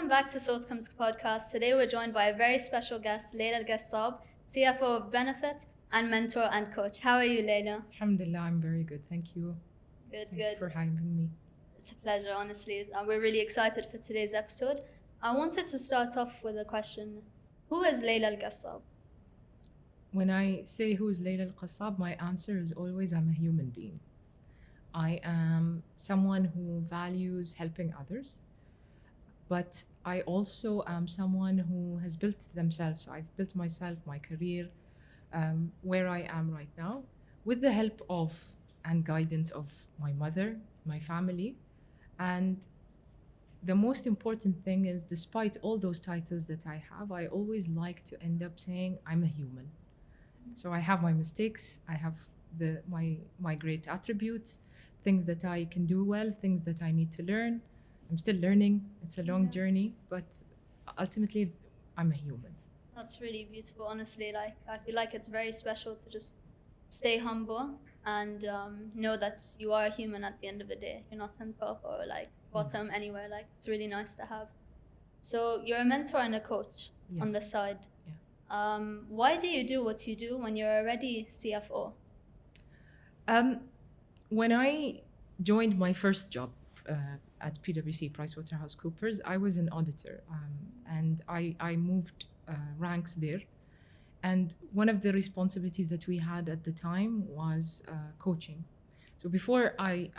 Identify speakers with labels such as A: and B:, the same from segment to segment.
A: welcome back to Sultcom's podcast. Today we're joined by a very special guest, Layla Alqassab, CFO of Benefit and mentor and coach. How are you, Layla?
B: Alhamdulillah, I'm very good. Thank you.
A: Good.
B: Thank you for having me.
A: It's a pleasure, honestly. We're really excited for today's episode. I wanted to start off with a question. Who is Layla Alqassab?
B: When I say who is Layla Alqassab, my answer is always I'm a human being. I am someone who values helping others, but I also am someone who has built themselves. I've built myself, my career, where I am right now, with the help of and guidance of my mother, my family. And the most important thing is, despite all those titles that I have, I always like to end up saying I'm a human. So I have my mistakes, I have my great attributes, things that I can do well, things that I need to learn. I'm still learning. It's a long journey, but ultimately I'm a human.
A: That's really beautiful, honestly. I feel like it's very special to just stay humble and know that you are a human at the end of the day. You're not on top or bottom anywhere. It's really nice to have. So you're a mentor and a coach on the side. Yeah. Why do you do what you do when you're already CFO?
B: When I joined my first job at PwC, PricewaterhouseCoopers, I was an auditor, and I moved ranks there. And one of the responsibilities that we had at the time was coaching. So before I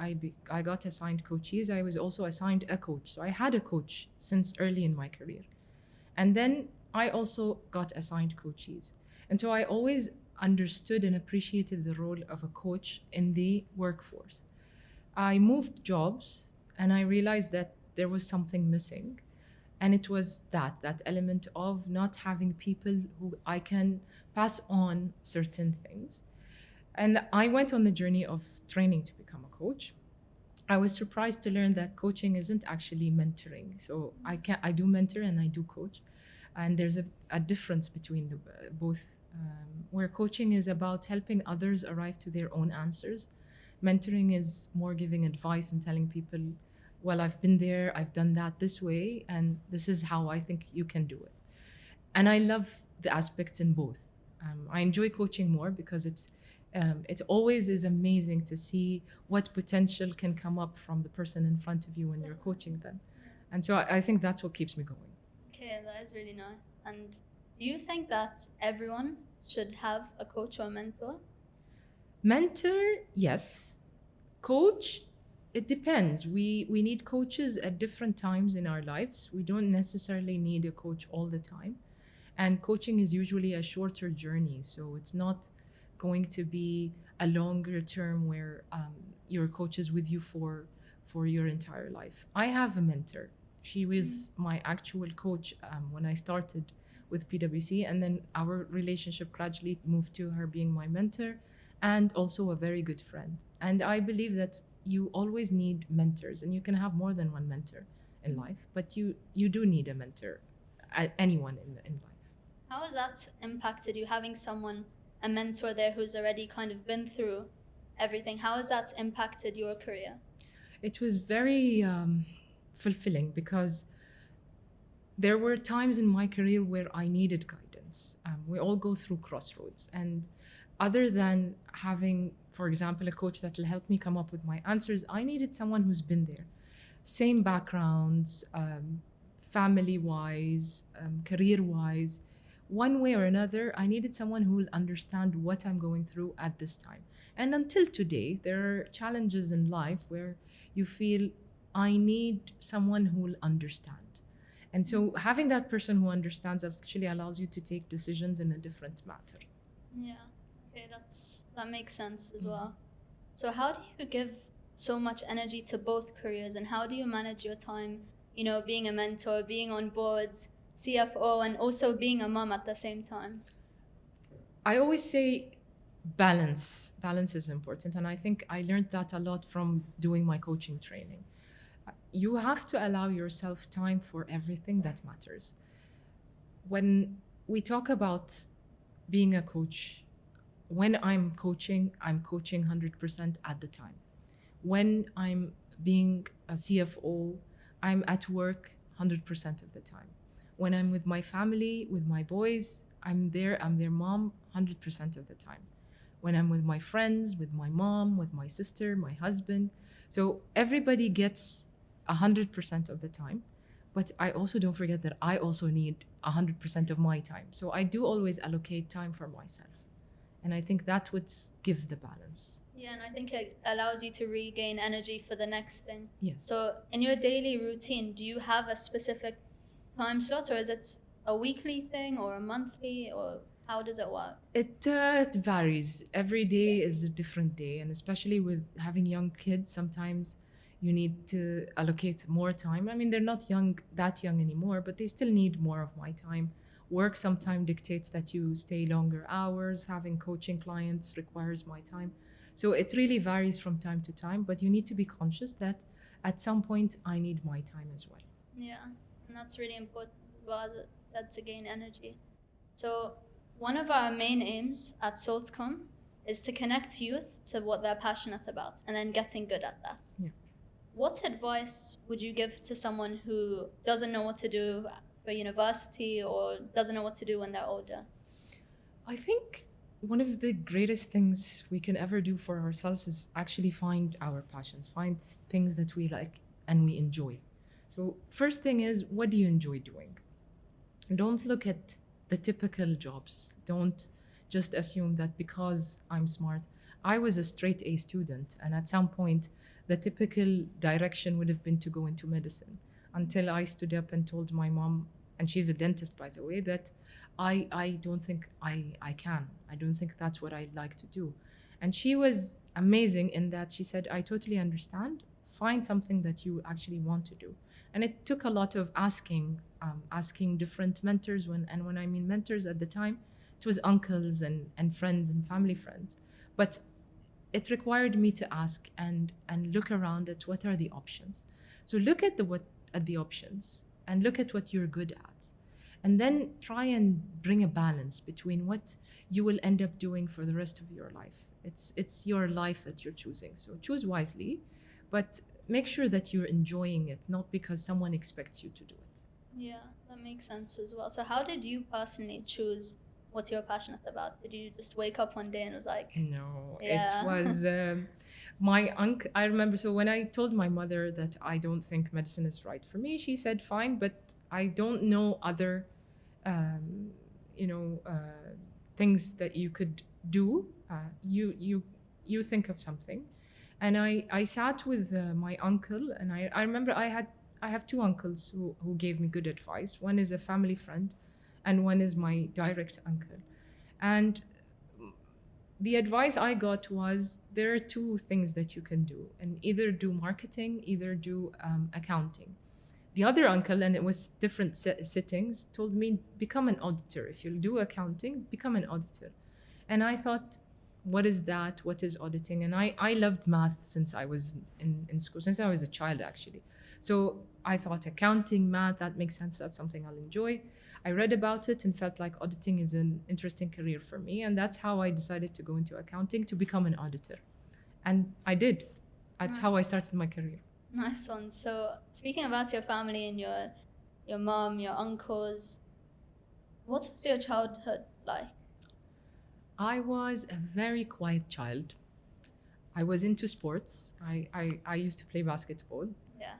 B: got assigned coaches, I was also assigned a coach. So I had a coach since early in my career. And then I also got assigned coaches. And so I always understood and appreciated the role of a coach in the workforce. I moved jobs and I realized that there was something missing. And it was that element of not having people who I can pass on certain things. And I went on the journey of training to become a coach. I was surprised to learn that coaching isn't actually mentoring. So I do mentor and I do coach. And there's a difference between both, where coaching is about helping others arrive to their own answers. Mentoring is more giving advice and telling people, well, I've been there, I've done that this way, and this is how I think you can do it. And I love the aspects in both. I enjoy coaching more because it always is amazing to see what potential can come up from the person in front of you when you're coaching them. And so I think that's what keeps me going.
A: Okay, that is really nice. And do you think that everyone should have a coach or a mentor?
B: Mentor, yes. Coach, it depends. We need coaches at different times in our lives. We don't necessarily need a coach all the time. And coaching is usually a shorter journey. So it's not going to be a longer term where your coach is with you for your entire life. I have a mentor. She was my actual coach when I started with PwC. And then our relationship gradually moved to her being my mentor and also a very good friend. And I believe that you always need mentors, and you can have more than one mentor in life, but you do need a mentor, anyone in life.
A: How has that impacted you, having a mentor there who's already kind of been through everything? How has that impacted your career?
B: It was very fulfilling because there were times in my career where I needed guidance. We all go through crossroads, and other than having, for example, a coach that will help me come up with my answers, I needed someone who's been there. Same backgrounds, family-wise, career-wise. One way or another, I needed someone who will understand what I'm going through at this time. And until today, there are challenges in life where you feel, I need someone who will understand. And so having that person who understands actually allows you to take decisions in a different matter.
A: Yeah. Okay, that makes sense as well. So how do you give so much energy to both careers, and how do you manage your time, being a mentor, being on boards, CFO, and also being a mom at the same time?
B: I always say balance. Balance is important, and I think I learned that a lot from doing my coaching training. You have to allow yourself time for everything that matters. When we talk about being a coach, when I'm coaching 100% at the time. When I'm being a CFO, I'm at work 100% of the time. When I'm with my family, with my boys, I'm their mom 100% of the time. When I'm with my friends, with my mom, with my sister, my husband. So everybody gets 100% of the time. But I also don't forget that I also need 100% of my time. So I do always allocate time for myself. And I think that's what gives the balance.
A: Yeah, and I think it allows you to regain energy for the next thing.
B: Yes.
A: So in your daily routine, do you have a specific time slot, or is it a weekly thing or a monthly, or how does it work?
B: It varies. Every day is a different day. And especially with having young kids, sometimes you need to allocate more time. I mean, they're not that young anymore, but they still need more of my time. Work sometimes dictates that you stay longer hours. Having coaching clients requires my time. So it really varies from time to time, but you need to be conscious that at some point I need my time as well.
A: Yeah, and that's really important as well, as it said, to gain energy. So one of our main aims at Saltcom is to connect youth to what they're passionate about and then getting good at that.
B: Yeah.
A: What advice would you give to someone who doesn't know what to do for university or doesn't know what to do when they're older?
B: I think one of the greatest things we can ever do for ourselves is actually find our passions, find things that we like and we enjoy. So first thing is, what do you enjoy doing? Don't look at the typical jobs. Don't just assume that because I'm smart. I was a straight A student, and at some point the typical direction would have been to go into medicine, until I stood up and told my mom, and she's a dentist, by the way, that I don't think I can. I don't think that's what I'd like to do. And she was amazing in that she said, I totally understand. Find something that you actually want to do. And it took a lot of asking different mentors. When I mean mentors at the time, it was uncles and friends and family friends. But it required me to ask and look around at what are the options. So look at the options and look at what you're good at. And then try and bring a balance between what you will end up doing for the rest of your life. It's your life that you're choosing. So choose wisely, but make sure that you're enjoying it, not because someone expects you to do it.
A: Yeah, that makes sense as well. So how did you personally choose what you're passionate about? Did you just wake up one day and was like...
B: No,
A: Yeah.
B: It was my uncle. I remember, so when I told my mother that I don't think medicine is right for me, she said, fine, but I don't know other things that you could do. You think of something. And I sat with my uncle, and I remember I have two uncles who gave me good advice. One is a family friend, and one is my direct uncle. And the advice I got was, there are two things that you can do, and either do marketing, either do accounting. The other uncle, and it was different sittings, told me, become an auditor. If you'll do accounting, become an auditor. And I thought, what is that? What is auditing? And I loved math since I was in school, since I was a child, actually. So I thought accounting, math, that makes sense. That's something I'll enjoy. I read about it and felt like auditing is an interesting career for me. And that's how I decided to go into accounting, to become an auditor. And I did. That's how I started my career.
A: Nice one. So speaking about your family and your mom, your uncles, what was your childhood like?
B: I was a very quiet child. I was into sports. I used to play basketball.
A: Yeah.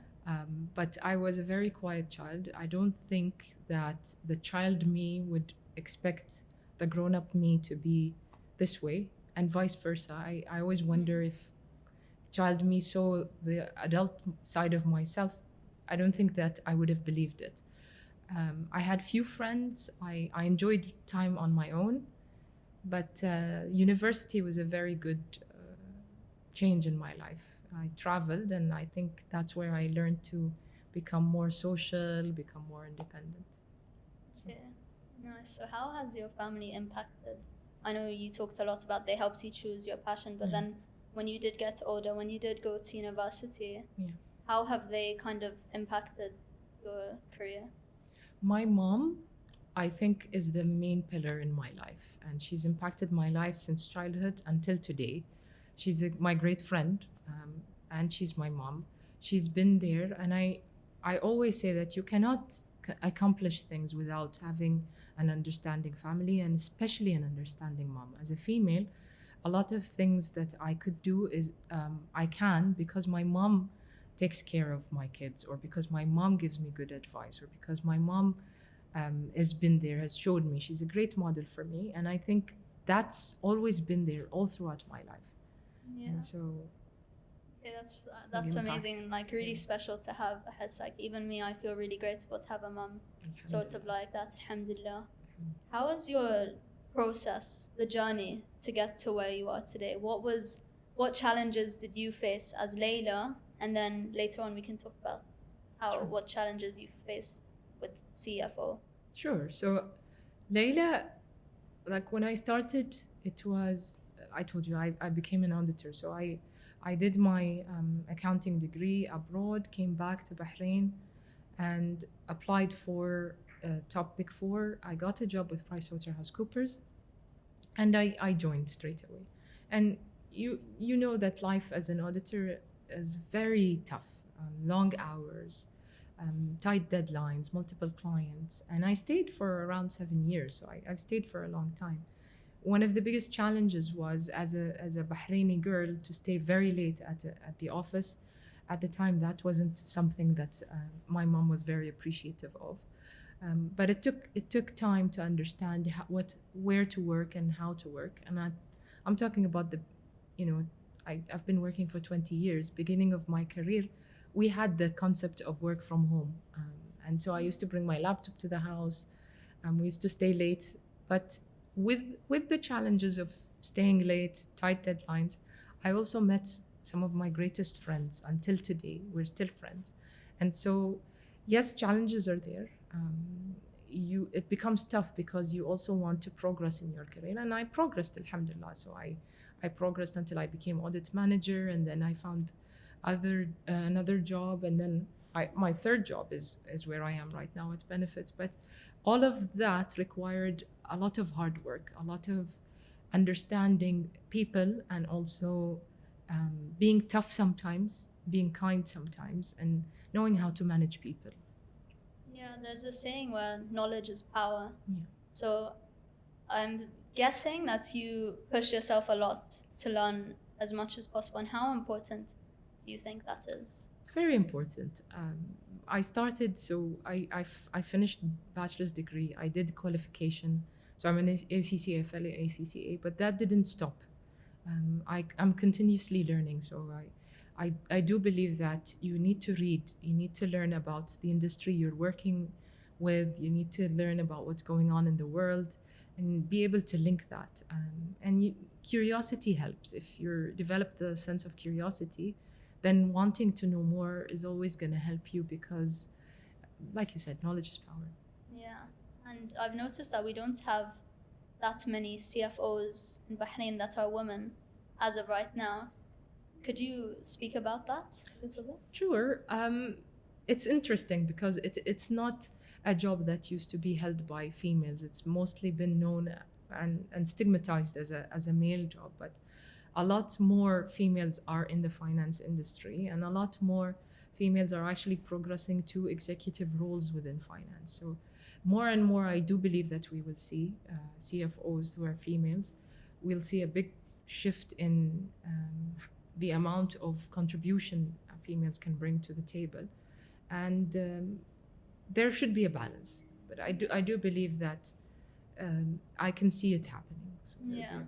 B: But I was a very quiet child. I don't think that the child me would expect the grown-up me to be this way, and vice versa. I always wonder if child me saw the adult side of myself. I don't think that I would have believed it. I had few friends. I enjoyed time on my own, but university was a very good change in my life. I traveled, and I think that's where I learned to become more social, become more independent. So.
A: Yeah, nice. So how has your family impacted? I know you talked a lot about they helped you choose your passion, but then when you did get older, when you did go to university, how have they kind of impacted your career?
B: My mom, I think, is the main pillar in my life, and she's impacted my life since childhood until today. She's my great friend, and she's my mom. She's been there, and I always say that you cannot accomplish things without having an understanding family, and especially an understanding mom. As a female, a lot of things that I could do is I can because my mom takes care of my kids, or because my mom gives me good advice, or because my mom has been there, has showed me. She's a great model for me, and I think that's always been there all throughout my life.
A: Yeah.
B: And so
A: Okay, that's
B: impact.
A: amazing and like really special to have. As like even me, I feel really grateful to have a mum sort of like that. Alhamdulillah. How was your process, the journey to get to where you are today? What challenges did you face as Layla, and then later on we can talk about what challenges you faced with CFO.
B: Sure. So Layla, like when I started, it was, I told you, I became an auditor. So I did my accounting degree abroad, came back to Bahrain and applied for top Big Four. I got a job with PricewaterhouseCoopers, and I joined straight away. And you know that life as an auditor is very tough, long hours, tight deadlines, multiple clients. And I stayed for around 7 years, so I've stayed for a long time. One of the biggest challenges was as a Bahraini girl to stay very late at the office. At the time, that wasn't something that my mom was very appreciative of. But it took time to understand where to work and how to work. And I'm talking about I've been working for 20 years. Beginning of my career, we had the concept of work from home. And so I used to bring my laptop to the house. We used to stay late. But with the challenges of staying late, tight deadlines, I also met some of my greatest friends. Until today, we're still friends. And so, yes, challenges are there. It becomes tough because you also want to progress in your career. And I progressed, alhamdulillah. So I progressed until I became audit manager, and then I found another job, and then my third job is where I am right now at Benefit. But all of that required a lot of hard work, a lot of understanding people, and also being tough sometimes, being kind sometimes, and knowing how to manage people.
A: Yeah, there's a saying where knowledge is power.
B: Yeah.
A: So I'm guessing that you push yourself a lot to learn as much as possible. And how important do you think that is?
B: It's very important. I started, so I finished bachelor's degree. I did qualification. So I'm an ACCA fellow, ACCA, but that didn't stop. I'm continuously learning. So I do believe that you need to read. You need to learn about the industry you're working with. You need to learn about what's going on in the world and be able to link that. Curiosity helps. If you develop the sense of curiosity, then wanting to know more is always going to help you because, like you said, knowledge is power.
A: Yeah, and I've noticed that we don't have that many CFOs in Bahrain that are women as of right now. Could you speak about that a little bit?
B: Sure. It's interesting because it's not a job that used to be held by females. It's mostly been known and stigmatized as a male job, but a lot more females are in the finance industry, and a lot more females are actually progressing to executive roles within finance. So more and more, I do believe that we will see CFOs who are females. We'll see a big shift in the amount of contribution females can bring to the table. And there should be a balance. But I do believe that I can see it happening. So there'll be a balance.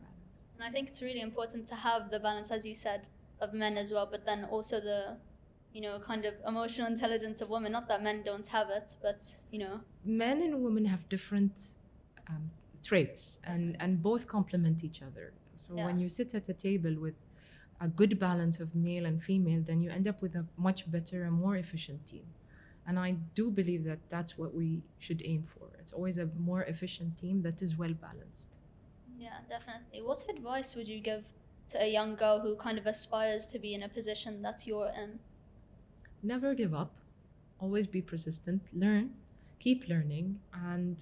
A: And I think it's really important to have the balance, as you said, of men as well, but then also the, kind of emotional intelligence of women. Not that men don't have it, but,
B: Men and women have different traits, and both complement each other. So when you sit at a table with a good balance of male and female, then you end up with a much better and more efficient team. And I do believe that that's what we should aim for. It's always a more efficient team that is well balanced.
A: Yeah, definitely. What advice would you give to a young girl who kind of aspires to be in a position that you're in?
B: Never give up. Always be persistent. Learn. Keep learning. And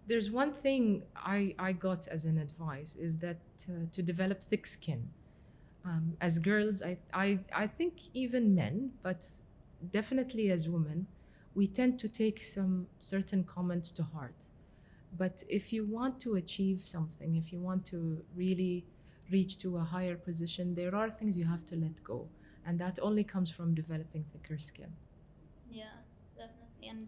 B: there's one thing I got as an advice is that to develop thick skin. As girls, I think even men, but definitely as women, we tend to take some certain comments to heart. But if you want to achieve something, if you want to really reach to a higher position, there are things you have to let go. And that only comes from developing thicker skin.
A: Yeah, definitely. And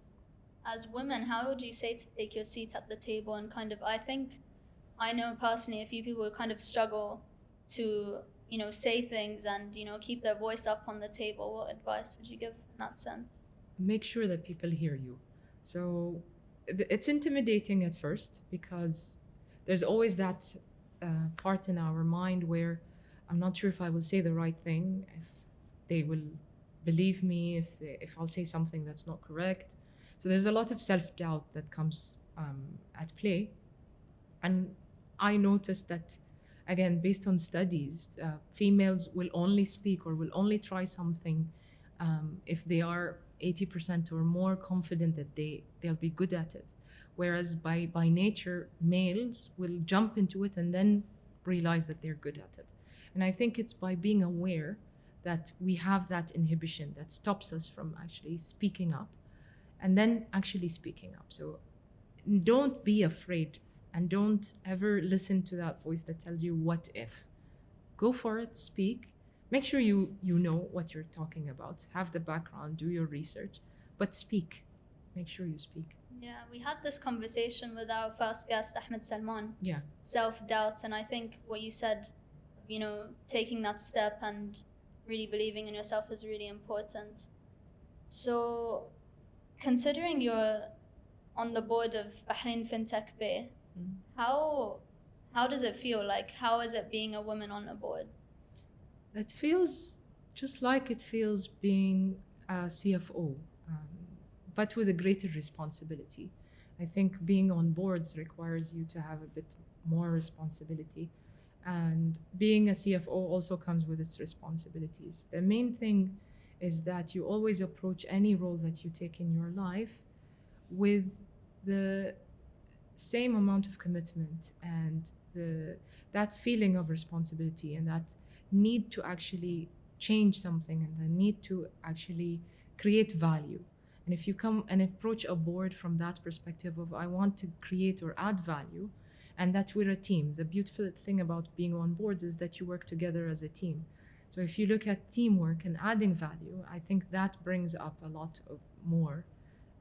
A: as women, how would you say to take your seat at the table and kind of, I know personally a few people who kind of struggle to, say things and, keep their voice up on the table. What advice would you give in that sense?
B: Make sure that people hear you. So it's intimidating at first because there's always that part in our mind where I'm not sure if I will say the right thing, if they will believe me, if I'll say something that's not correct. So there's a lot of self-doubt that comes at play. And I noticed that, again, based on studies, females will only speak or will only try something if they are 80% or more confident that they'll be good at it. Whereas by nature, males will jump into it and then realize that they're good at it. And I think it's by being aware that we have that inhibition that stops us from actually speaking up and then actually speaking up. So don't be afraid and don't ever listen to that voice that tells you what if. Go for it, speak. Make sure you know what you're talking about, have the background, do your research, but speak. Make sure you speak.
A: Yeah, we had this conversation with our first guest, Ahmed Salman.
B: Yeah.
A: Self-doubt, and I think what you said, taking that step and really believing in yourself is really important. So, considering you're on the board of Bahrain FinTech Bay, how does it feel? Like, how is it being a woman on a board?
B: It feels just like it feels being a CFO, but with a greater responsibility. I think being on boards requires you to have a bit more responsibility. And being a CFO also comes with its responsibilities. The main thing is that you always approach any role that you take in your life with the same amount of commitment and that feeling of responsibility and that need to actually change something and the need to actually create value. And if you come and approach a board from that perspective of I want to create or add value, and that we're a team. The beautiful thing about being on boards is that you work together as a team. So if you look at teamwork and adding value, I think that brings up a lot of more.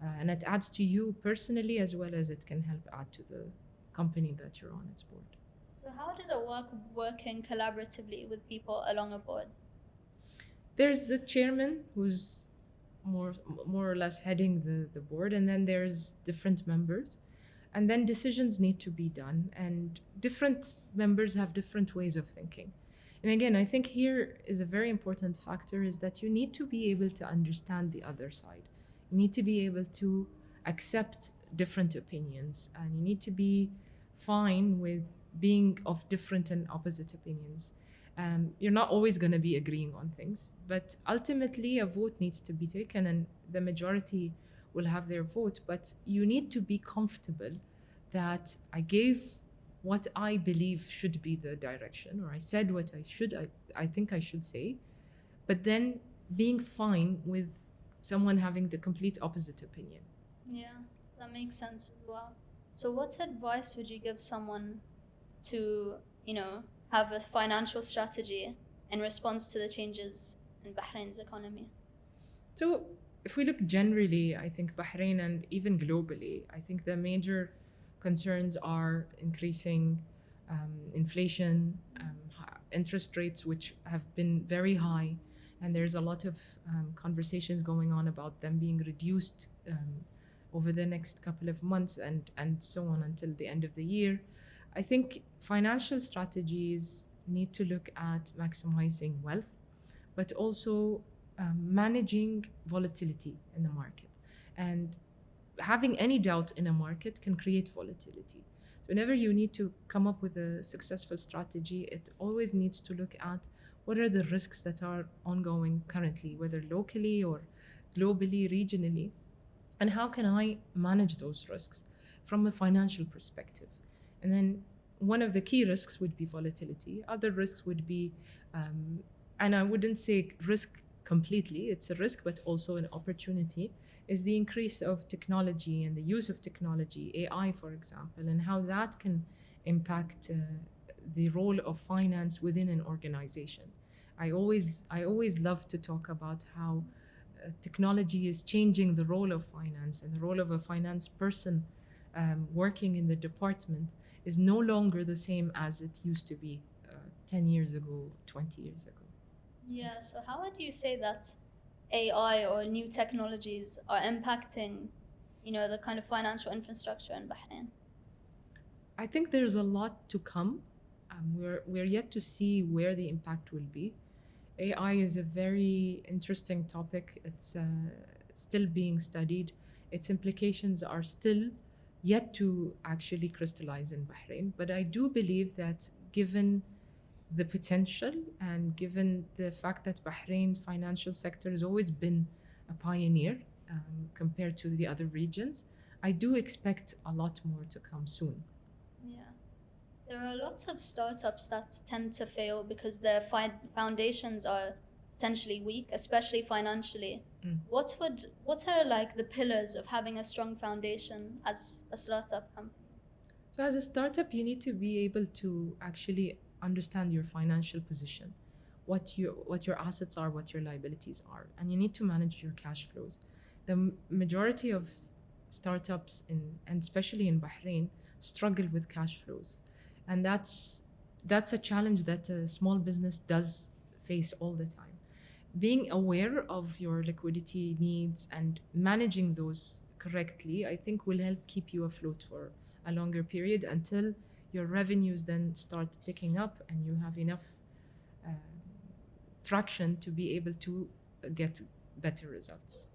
B: And it adds to you personally as well as it can help add to the company that you're on its board.
A: So how does it work working collaboratively with people along a board?
B: There's the chairman who's more or less heading the board, and then there's different members. And then decisions need to be done, and different members have different ways of thinking. And again, I think here is a very important factor is that you need to be able to understand the other side. You need to be able to accept different opinions, and you need to be fine with being of different and opposite opinions. You're not always going to be agreeing on things, but ultimately a vote needs to be taken and the majority will have their vote, but you need to be comfortable that I gave what I believe should be the direction, or I said what I think I should say, but then being fine with someone having the complete opposite opinion.
A: Yeah, that makes sense as well. So what advice would you give someone to, have a financial strategy in response to the changes in Bahrain's economy?
B: So if we look generally, I think Bahrain and even globally, I think the major concerns are increasing inflation, interest rates, which have been very high. And there's a lot of conversations going on about them being reduced over the next couple of months and so on until the end of the year. I think financial strategies need to look at maximizing wealth, but also managing volatility in the market. And having any doubt in a market can create volatility. Whenever you need to come up with a successful strategy, it always needs to look at what are the risks that are ongoing currently, whether locally or globally, regionally, and how can I manage those risks from a financial perspective. And then one of the key risks would be volatility. Other risks would be, and I wouldn't say risk completely, it's a risk, but also an opportunity, is the increase of technology and the use of technology, AI, for example, and how that can impact the role of finance within an organization. I always love to talk about how technology is changing the role of finance, and the role of a finance person working in the department is no longer the same as it used to be 10 years ago, 20 years ago.
A: Yeah, so how would you say that AI or new technologies are impacting, the kind of financial infrastructure in Bahrain?
B: I think there's a lot to come. We're yet to see where the impact will be. AI is a very interesting topic. It's still being studied. Its implications are still yet to actually crystallize in Bahrain. But I do believe that given the potential and given the fact that Bahrain's financial sector has always been a pioneer compared to the other regions, I do expect a lot more to come soon.
A: Yeah. There are lots of startups that tend to fail because their foundations are potentially weak, especially financially. What are like the pillars of having a strong foundation as a startup company?
B: So as a startup, you need to be able to actually understand your financial position, what your assets are, what your liabilities are, and you need to manage your cash flows. The majority of startups and especially in Bahrain struggle with cash flows, and that's a challenge that a small business does face all the time. Being aware of your liquidity needs and managing those correctly, I think, will help keep you afloat for a longer period until your revenues then start picking up and you have enough traction to be able to get better results.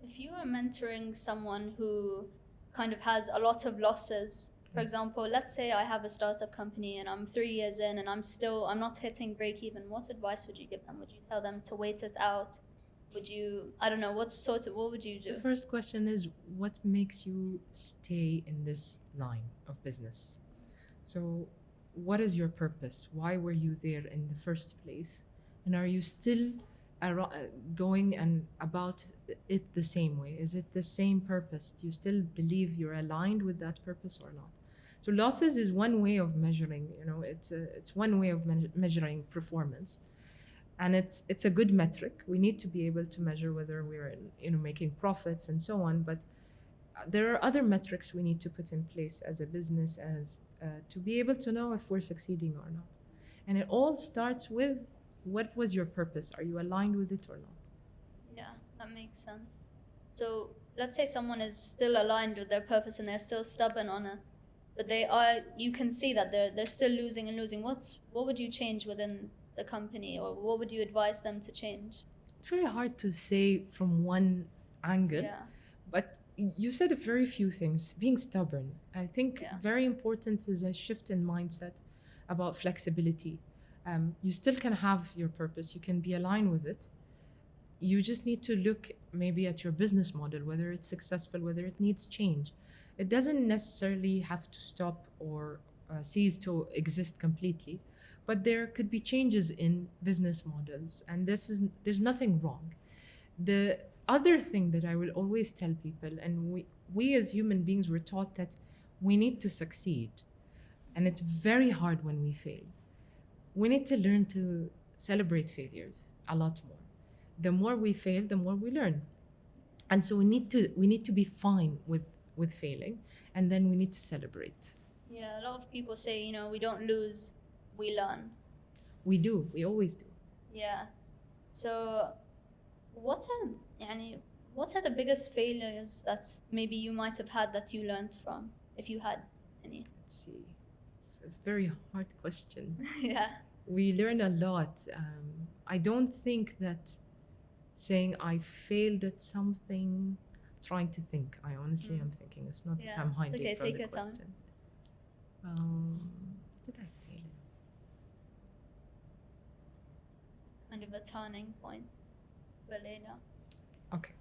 A: If you are mentoring someone who kind of has a lot of losses, for example, let's say I have a startup company and I'm 3 years in and I'm not hitting break even, what advice would you give them? Would you tell them to wait it out? Would you, I don't know, what would you do?
B: The first question is, what makes you stay in this line of business? So what is your purpose? Why were you there in the first place? And are you still going and about it the same way? Is it the same purpose? Do you still believe you're aligned with that purpose or not? So losses is one way of measuring, it's one way of measuring performance. And it's a good metric. We need to be able to measure whether we're making profits and so on. But there are other metrics we need to put in place as a business to be able to know if we're succeeding or not. And it all starts with, what was your purpose? Are you aligned with it or not?
A: Yeah, that makes sense. So let's say someone is still aligned with their purpose and they're still stubborn on it, but you can see that they're still losing and losing. What would you change within the company, or what would you advise them to change?
B: It's very hard to say from one angle.
A: Yeah.
B: But you said a very few things. Being stubborn, I think very important is a shift in mindset about flexibility. You still can have your purpose, you can be aligned with it. You just need to look maybe at your business model, whether it's successful, whether it needs change. It doesn't necessarily have to stop or cease to exist completely, but there could be changes in business models, and there's nothing wrong. The other thing that I will always tell people, and we as human beings were taught that we need to succeed, and it's very hard when we fail. We need to learn to celebrate failures a lot more. The more we fail, the more we learn. And so we need to be fine with failing, and then we need to celebrate.
A: Yeah, a lot of people say, we don't lose, we learn.
B: We do, we always do.
A: Yeah. So what are the biggest failures that maybe you might have had that you learned from, if you had any?
B: Let's see. It's a very hard question.
A: Yeah.
B: We learn a lot. I don't think that saying I failed at something, trying to think. I honestly am thinking. It's not that I'm hiding
A: okay.
B: from
A: Take
B: the
A: your
B: question. Did I fail?
A: Kind of a turning point for Layla.
B: Okay.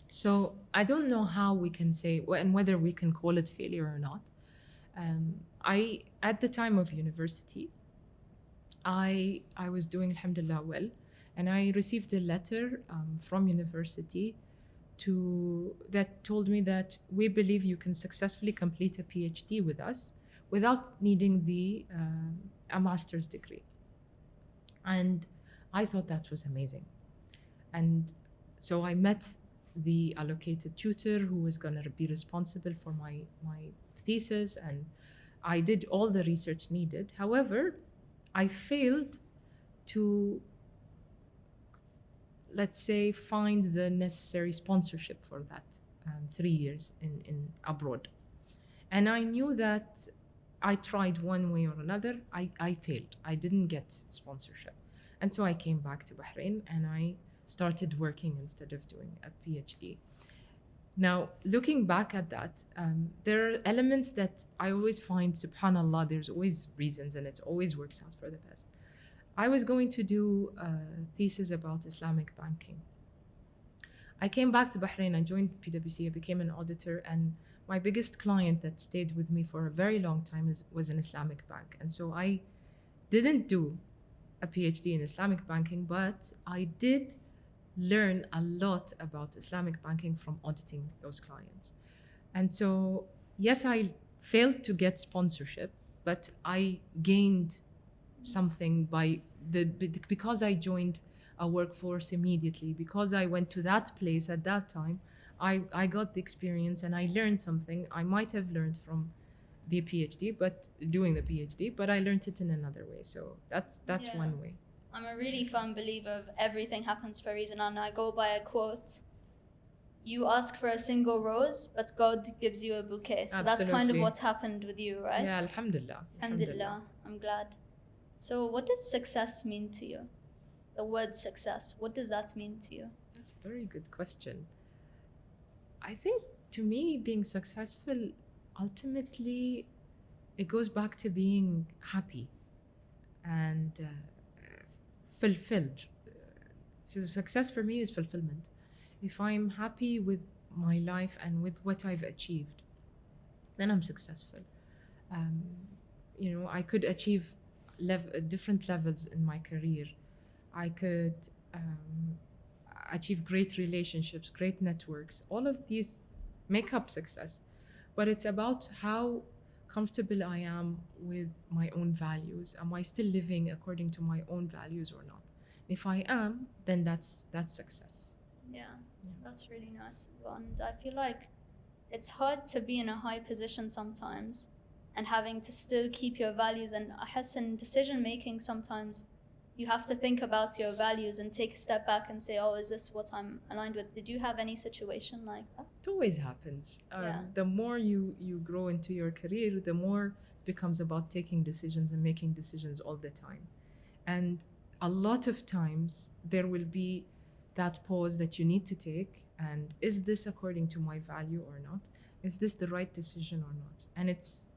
B: So I don't know how we can say, and whether we can call it failure or not. At the time of university, I was doing alhamdulillah well, And I received a letter from university that told me that we believe you can successfully complete a PhD with us without needing a master's degree. And I thought that was amazing. And so I met the allocated tutor who was going to be responsible for my thesis, and I did all the research needed. However, I failed to, let's say, find the necessary sponsorship for that 3 years in abroad. And I knew that I tried one way or another. I failed. I didn't get sponsorship. And so I came back to Bahrain and I started working instead of doing a PhD. Now, looking back at that, there are elements that I always find, subhanAllah, there's always reasons and it always works out for the best. I was going to do a thesis about Islamic banking. I came back to Bahrain, I joined PwC, I became an auditor, and my biggest client that stayed with me for a very long time was an Islamic bank. And so I didn't do a PhD in Islamic banking, but I did learn a lot about Islamic banking from auditing those clients. And so, yes, I failed to get sponsorship, but I gained something because I joined a workforce immediately, because I went to that place at that time. I got the experience and I learned something I might have learned from the PhD, doing the PhD, but I learned it in another way. So that's one way.
A: I'm a really firm believer of everything happens for a reason, and I go by a quote: you ask for a single rose, but God gives you a bouquet. So
B: Absolutely.
A: That's kind of what happened with you, right?
B: Yeah, alhamdulillah.
A: Alhamdulillah. I'm glad. So what does success mean to you? The word success, what does that mean to you?
B: That's a very good question. I think, to me, being successful, ultimately, it goes back to being happy and fulfilled. So success for me is fulfillment. If I'm happy with my life and with what I've achieved, then I'm successful. I could achieve different levels in my career. I could achieve great relationships, great networks. All of these make up success. But it's about how comfortable I am with my own values. Am I still living according to my own values or not? If I am, then that's success.
A: Yeah, that's really nice. And I feel like it's hard to be in a high position sometimes and having to still keep your values. And I guess in decision making, sometimes you have to think about your values and take a step back and say, oh, is this what I'm aligned with? Did you have any situation like that?
B: It always happens. The more you grow into your career, the more it becomes about taking decisions and making decisions all the time. And a lot of times there will be that pause that you need to take, and is this according to my value or not? Is this the right decision or not? And it's,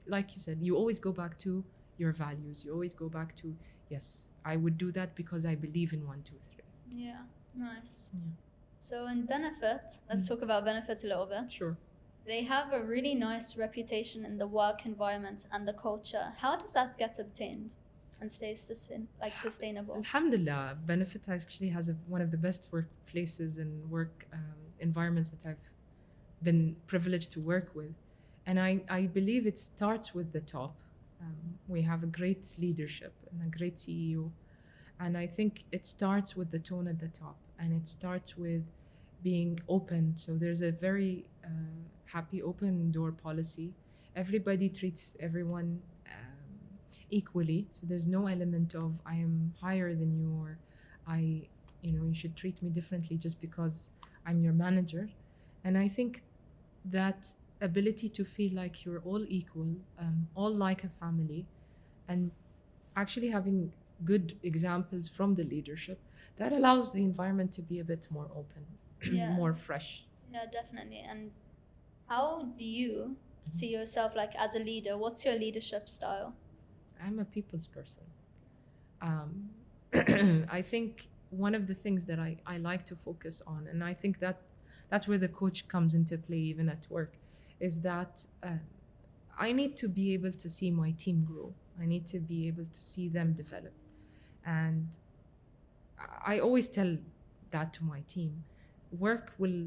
B: like you said, you always go back to your values. You always go back to, yes, I would do that because I believe in 1, 2, 3.
A: Yeah, nice.
B: Yeah.
A: So in benefits, let's talk about benefits a little bit.
B: Sure.
A: They have a really nice reputation in the work environment and the culture. How does that get obtained and stay sustainable?
B: Alhamdulillah, Benefit actually has one of the best workplaces and work environments that I've been privileged to work with. And I believe it starts with the top. We have a great leadership and a great CEO. And I think it starts with the tone at the top, and it starts with being open. So there's a very happy open door policy. Everybody treats everyone equally. So there's no element of I am higher than you, or you should treat me differently just because I'm your manager. And I think that ability to feel like you're all equal, all like a family, and actually having good examples from the leadership, that allows the environment to be a bit more open, more fresh.
A: Yeah, definitely. And how do you see yourself as a leader? What's your leadership style?
B: I'm a people's person. I think one of the things that I like to focus on, and I think that's where the coach comes into play even at work, is that I need to be able to see my team grow. I need to be able to see them develop. And I always tell that to my team. Work will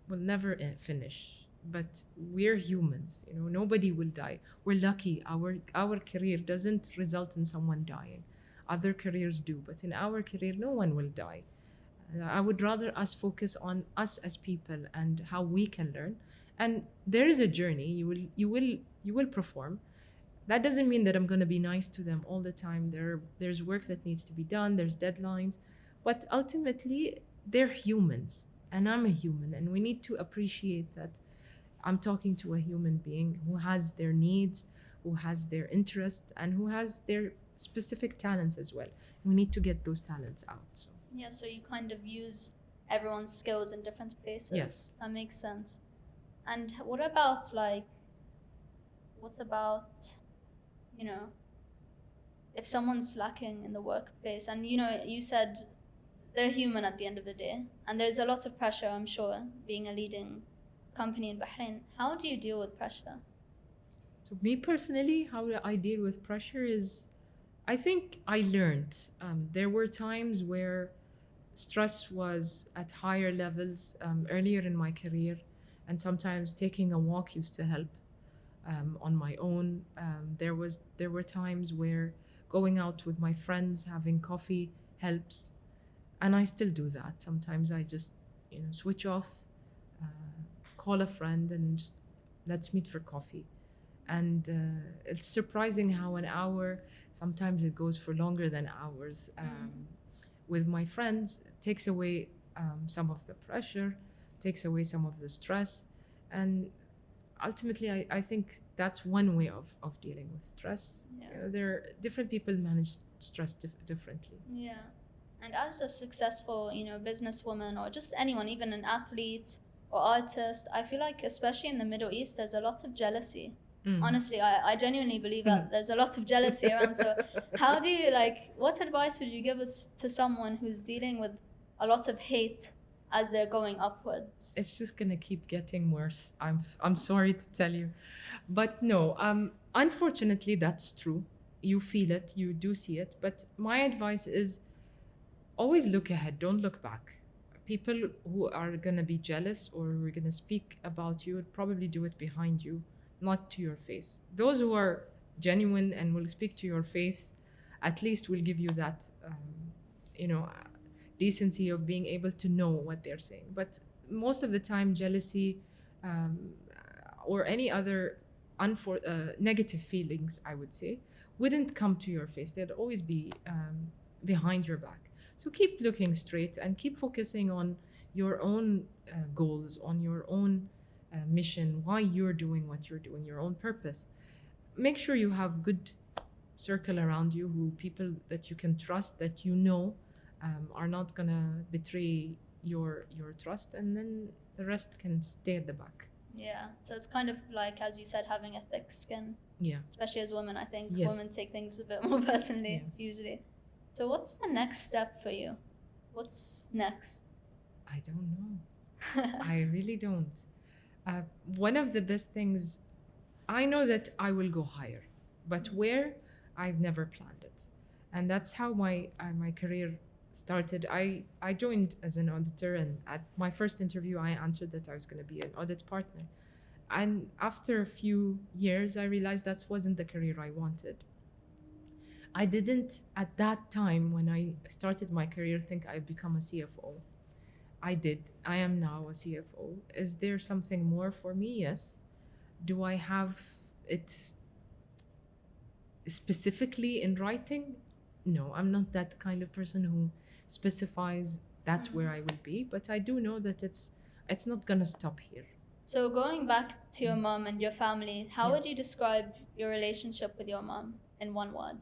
B: never finish, but we're humans. You know, nobody will die. We're lucky. Our career doesn't result in someone dying. Other careers do, but in our career, no one will die. I would rather us focus on us as people and how we can learn. And there is a journey. You will perform. That doesn't mean that I'm going to be nice to them all the time. There's work that needs to be done. There's deadlines, but ultimately they're humans, and I'm a human, and we need to appreciate that I'm talking to a human being who has their needs, who has their interests, and who has their specific talents as well. We need to get those talents out. So.
A: Yeah, so you kind of use everyone's skills in different places.
B: Yes.
A: That makes sense. And what about you know, if someone's slacking in the workplace, and you know, you said they're human at the end of the day, and there's a lot of pressure, I'm sure, being a leading company in Bahrain. How do you deal with pressure?
B: So me personally, how I deal with pressure is, I think I learned. There were times where stress was at higher levels earlier in my career, and sometimes taking a walk used to help on my own. There were times where going out with my friends, having coffee helps, and I still do that. Sometimes I just switch off, call a friend, and just let's meet for coffee. And it's surprising how an hour, sometimes it goes for longer than hours, with my friends, takes away some of the pressure, takes away some of the stress. And ultimately, I think that's one way of dealing with stress.
A: Yeah.
B: There different people manage stress differently.
A: Yeah. And as a successful, businesswoman, or just anyone, even an athlete or artist, I feel like, especially in the Middle East, there's a lot of jealousy. Honestly, I genuinely believe that there's a lot of jealousy around. So how do you, what advice would you give us to someone who's dealing with a lot of hate as they're going upwards?
B: It's just gonna keep getting worse. I'm sorry to tell you, but no. Unfortunately, that's true. You feel it, you do see it. But my advice is always look ahead. Don't look back. People who are gonna be jealous or who are gonna speak about you would probably do it behind you, not to your face. Those who are genuine and will speak to your face, at least will give you that, decency of being able to know what they're saying. But most of the time, jealousy or any other negative feelings, I would say, wouldn't come to your face. They'd always be behind your back. So keep looking straight and keep focusing on your own goals, on your own mission, why you're doing what you're doing, your own purpose. Make sure you have good circle around you, people that you can trust, that are not gonna betray your trust, and then the rest can stay at the back.
A: Yeah, so it's kind of like, as you said, having a thick skin.
B: Yeah.
A: Especially as women, I think
B: Yes.
A: women take things a bit more personally,
B: Yes.
A: usually. So what's the next step for you? What's next?
B: I don't know. I really don't. One of the best things, I know that I will go higher, but where, I've never planned it. And that's how my career started. I joined as an auditor, and at my first interview, I answered that I was going to be an audit partner. And after a few years, I realized that wasn't the career I wanted. I didn't, at that time, when I started my career, think I'd become a CFO. I did. I am now a CFO. Is there something more for me? Yes. Do I have it specifically in writing? No, I'm not that kind of person who specifies that's where I will be, but I do know that it's not gonna stop here.
A: So going back to your mom and your family, how would you describe your relationship with your mom in one word?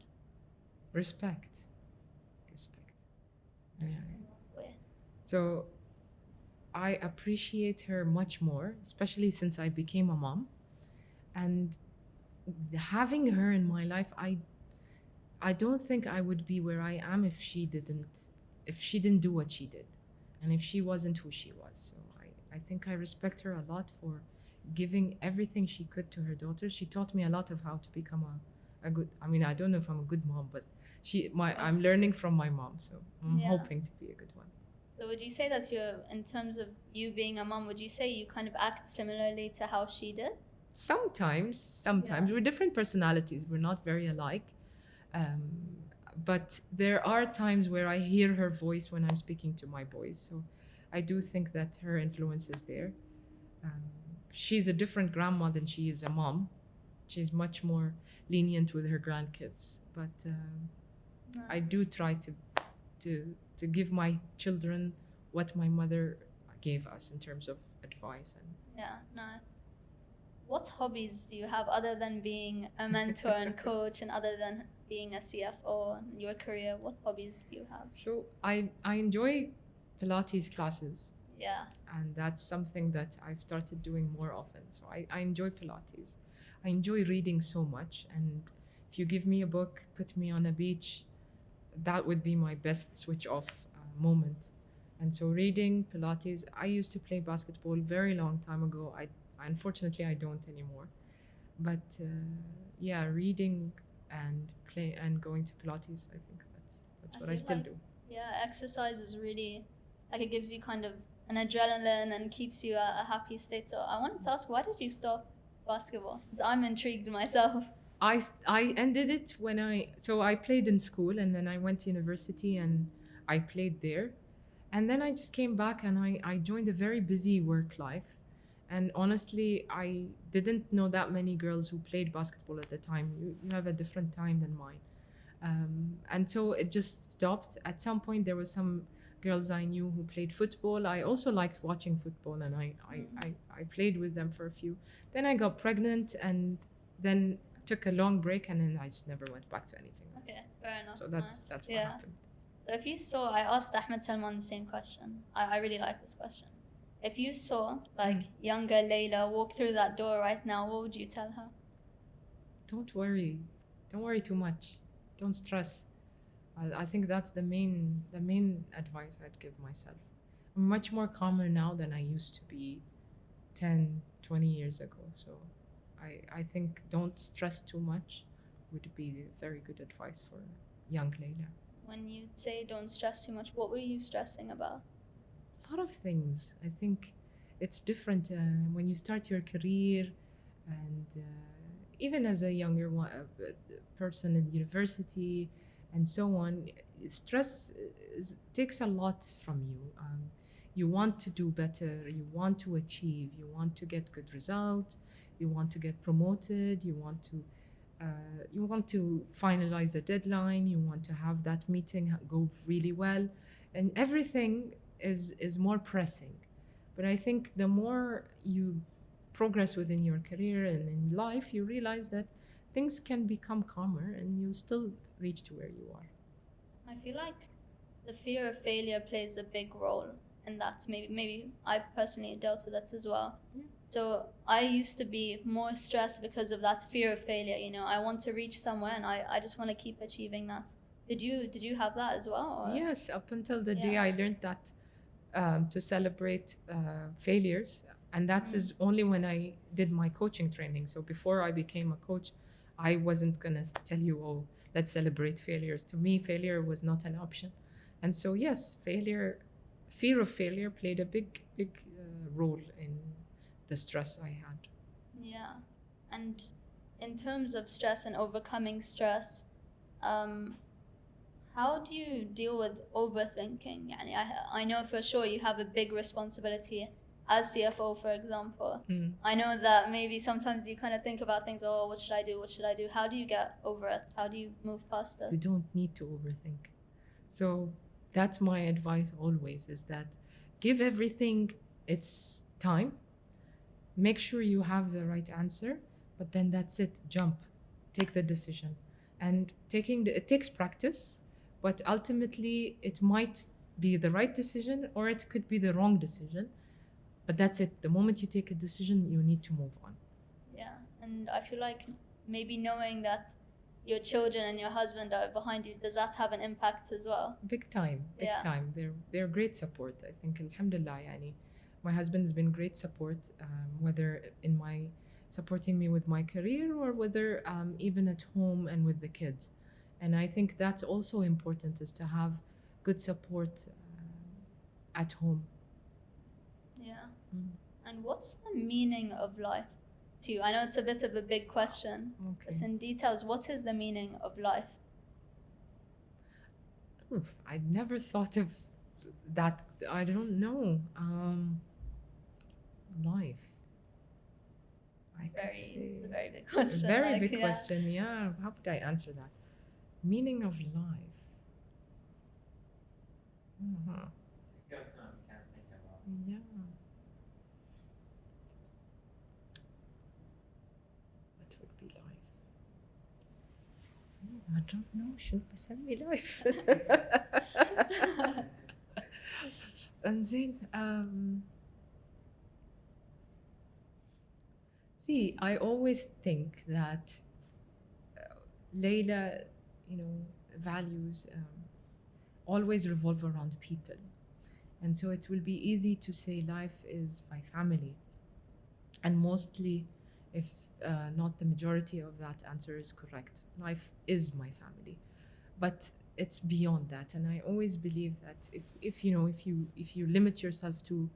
B: Respect. Yeah. So I appreciate her much more, especially since I became a mom. And having her in my life, I don't think I would be where I am if she didn't do what she did, and if she wasn't who she was. So I think I respect her a lot for giving everything she could to her daughter. She taught me a lot of how to become a good, I don't know if I'm a good mom, but I'm learning from my mom, so I'm
A: Yeah.
B: hoping to be a good one.
A: So would you say that in terms of you being a mom, would you say you kind of act similarly to how she did?
B: Sometimes
A: Yeah.
B: we're different personalities. We're not very alike. But there are times where I hear her voice when I'm speaking to my boys. So I do think that her influence is there. She's a different grandma than she is a mom. She's much more lenient with her grandkids. But I do try to give my children what my mother gave us in terms of advice. And
A: Yeah, nice. What hobbies do you have other than being a mentor and coach, and other than being a CFO in your career? What hobbies do you have?
B: so I enjoy Pilates classes.
A: Yeah.
B: And that's something that I've started doing more often. So I enjoy Pilates. I enjoy reading so much. And if you give me a book, put me on a beach, that would be my best switch off moment. And so reading, Pilates, I used to play basketball very long time ago. Unfortunately, I don't anymore. But yeah, reading and play and going to Pilates, I think that's what I still do.
A: Yeah, exercise is really, like, it gives you kind of an adrenaline and keeps you at a happy state. So I wanted to ask, why did you stop basketball? Because I'm intrigued myself.
B: I ended it when I played in school, and then I went to university and I played there. And then I just came back and I joined a very busy work life. And honestly, I didn't know that many girls who played basketball at the time. You have a different time than mine. And so it just stopped. At some point, there was some girls I knew who played football. I also liked watching football, and I played with them for a few. Then I got pregnant, and then took a long break, and then I just never went back to anything.
A: Okay, fair enough.
B: So that's what happened.
A: So if you saw, I asked Ahmed Salman the same question. I really like this question. If you saw like younger Layla walk through that door right now, what would you tell her?
B: Don't worry too much. Don't stress. I think that's the main advice I'd give myself. I'm much more calmer now than I used to be 10, 20 years ago. So I think don't stress too much would be very good advice for young Layla.
A: When you say don't stress too much, what were you stressing about?
B: A lot of things. I think it's different when you start your career, and even as a younger person in university and so on. Stress takes a lot from you. You want to do better, you want to achieve, you want to get good results, you want to get promoted, you want to finalize a deadline, you want to have that meeting go really well, and everything is more pressing. But I think the more you progress within your career and in life, you realize that things can become calmer and you'll still reach to where you are.
A: I feel like the fear of failure plays a big role in that. Maybe I personally dealt with that as well.
B: Yeah.
A: So I used to be more stressed because of that fear of failure. You know, I want to reach somewhere and I just want to keep achieving that. Did you have that as well? Or?
B: Yes, up until the day I learned that to celebrate failures. And that is only when I did my coaching training. So before I became a coach, I wasn't going to tell you, oh, let's celebrate failures. To me, failure was not an option. And so, yes, fear of failure played a big role in the stress I had.
A: Yeah. And in terms of stress and overcoming stress, how do you deal with overthinking? I know for sure you have a big responsibility as CFO, for example. I know that maybe sometimes you kind of think about things, oh, what should I do? What should I do? How do you get over it? How do you move past it?
B: You don't need to overthink. So that's my advice always, is that give everything its time. Make sure you have the right answer, but then that's it. Jump, take the decision. And it takes practice, but ultimately it might be the right decision or it could be the wrong decision. But that's it. The moment you take a decision, you need to move on.
A: Yeah, and I feel like maybe knowing that your children and your husband are behind you, does that have an impact as well?
B: Big time. They're great support. I think, alhamdulillah, my husband's been great support, whether in supporting me with my career or whether even at home and with the kids. And I think that's also important, is to have good support at home.
A: Yeah. And what's the meaning of life to you? I know it's a bit of a big question.
B: Okay.
A: Just in details, what is the meaning of life?
B: Oof, I never thought of that. I don't know. Life.
A: It's a very big question.
B: Very big question, yeah. How would I answer that? Meaning of life. Uh-huh. Yeah. What would be life? I don't know. شو بسمي life. انزين. See, I always think that Layla, values always revolve around people. And so it will be easy to say life is my family. And mostly, if not the majority of that answer is correct, life is my family. But it's beyond that. And I always believe that if you limit yourself to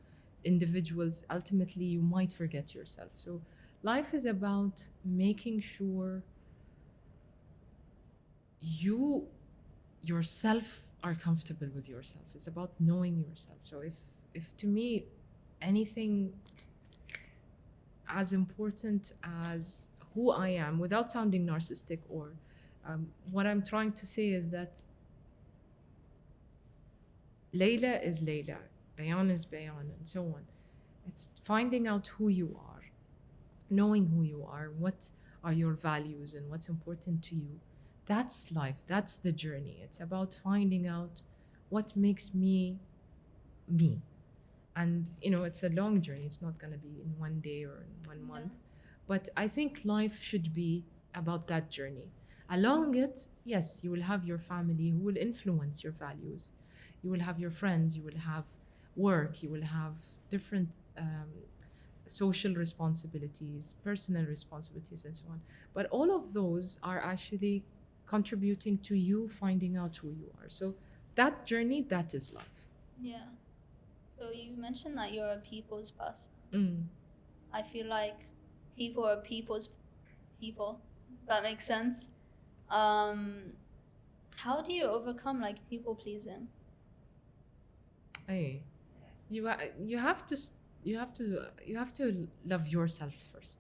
B: individuals, ultimately you might forget yourself. So life is about making sure you yourself are comfortable with yourself. It's about knowing yourself. So if to me anything as important as who I am, without sounding narcissistic, or what I'm trying to say is that Layla is Layla, Bayan is Bayan, and so on. It's finding out who you are, knowing who you are, what are your values and what's important to you. That's life, that's the journey. It's about finding out what makes me me. And it's a long journey. It's not going to be in one day or in 1 month. But I think life should be about that journey. Along it, yes, you will have your family who will influence your values. You will have your friends, you will have work, you will have different social responsibilities, personal responsibilities, and so on. But all of those are actually contributing to you finding out who you are. So that journey, that is life.
A: Yeah. So you mentioned that you're a people's person. I feel like people are people's people. That makes sense. How do you overcome people pleasing?
B: Hey, you have to love yourself first.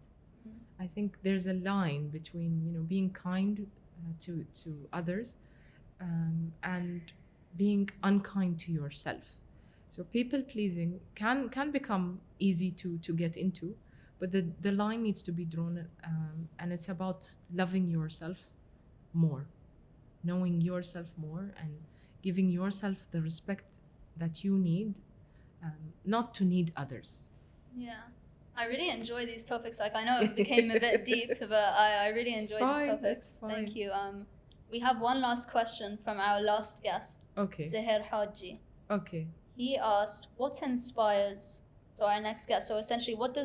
B: I think there's a line between being kind to others and being unkind to yourself. So people pleasing can become easy to get into, but the line needs to be drawn, and it's about loving yourself more, knowing yourself more, and giving yourself the respect that you need, not to need others.
A: Yeah, I really enjoy these topics. I know it became a bit deep, but I really enjoyed these topics. Thank you. We have one last question from our last guest.
B: Okay.
A: Zahir Haji.
B: Okay.
A: He asked, "What inspires?" So our next guest. So essentially, what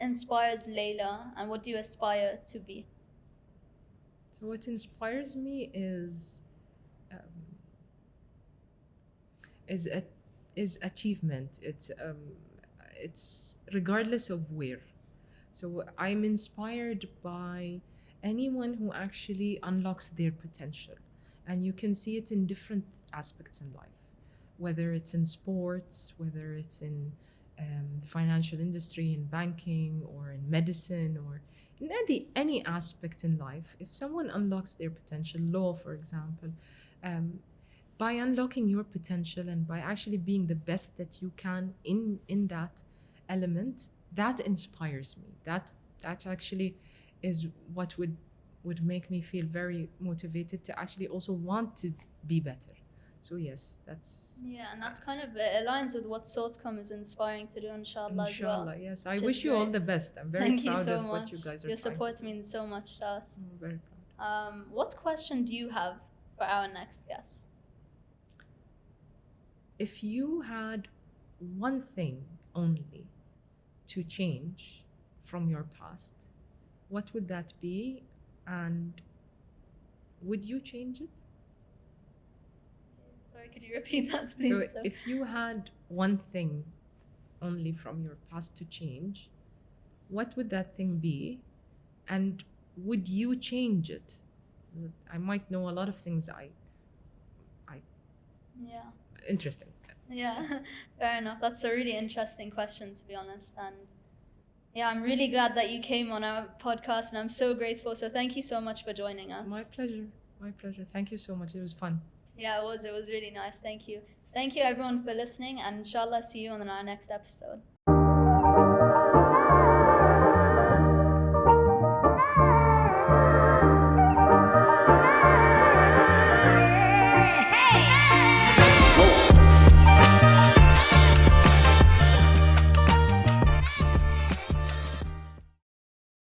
A: inspires Layla, and what do you aspire to be?
B: So what inspires me is achievement. It's regardless of where. So I'm inspired by anyone who actually unlocks their potential, and you can see it in different aspects in life, whether it's in sports, whether it's in the financial industry, in banking, or in medicine, or in any aspect in life. If someone unlocks their potential, law, for example, by unlocking your potential and by actually being the best that you can in that element, that inspires me. That actually is what would make me feel very motivated to actually also want to be better. So yes, that's...
A: Yeah, and that's kind of, it aligns with what Soulcom is inspiring to do, inshallah, as well.
B: Inshallah, yes. I wish you all the best. I'm very proud of what you guys are
A: Your
B: trying
A: support
B: to do.
A: means so much to us.
B: I'm very proud.
A: What question do you have for our next guest?
B: If you had one thing only to change from your past, what would that be, and would you change it?
A: Sorry, could you repeat that,
B: So
A: please?
B: if you had one thing only from your past to change, what would that thing be? And would you change it? I might know a lot of things
A: Yeah.
B: interesting.
A: Yeah, fair enough. That's a really interesting question, to be honest. And yeah, I'm really glad that you came on our podcast, and I'm so grateful. So thank you so much for joining us.
B: My pleasure. My pleasure. Thank you so much. It was fun.
A: Yeah, it was really nice. Thank you. Thank you everyone for listening, and inshallah see you on our next episode.